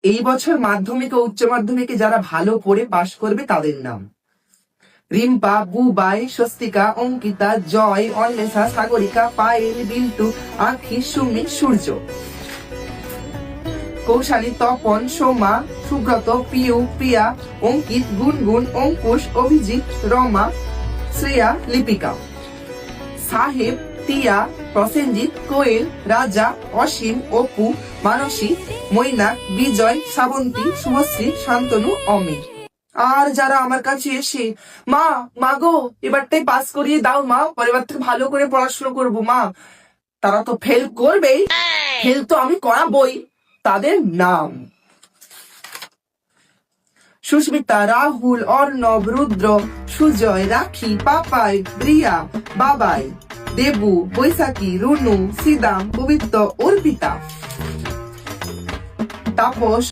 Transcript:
এই বছর মাধ্যমিক ও উচ্চ মাধ্যমিকে যারা ভালো করে পাশ করবে তাদের নাম: রিম্পা, বুবাই, স্বস্তিকা, অঙ্কিতা, জয়, অন্বেষা, সাগরিকা, পায়েল, বিল্টু, আখি, সুমি, সূর্য, কৌশালী, তপন, সোমা, সুব্রত, পিউ, প্রিয়া, অঙ্কিত, গুনগুন, অঙ্কুশ, অভিজিৎ, রমা, শ্রেয়া, লিপিকা, সাহেব, টিয়া, প্রসেনজিৎ, কোয়েল, রাজা, অসীম, অপু, মানসী, মৈনাক, বিজয়, শ্রাবন্তী, শুভশ্রী, শান্তনু, অমি। আর যারা আমার কাছে এসে মা গো এবারটাই পাস করিয়ে দাও মা, পরের থেকে ভালো করে পড়াশোনা করবো মা, তারা তো ফেল করবেই, ফেল তো আমি করাবই, তাদের নাম: সুস্মিতা, রাহুল, অর্ণব, রুদ্র, সুজয়, রাখি, পাপাই, রিয়া, বাবাই, দেবু, বৈশাখী, রুনু, সিদাম, পবিত্র, অর্পিতা, তাপস,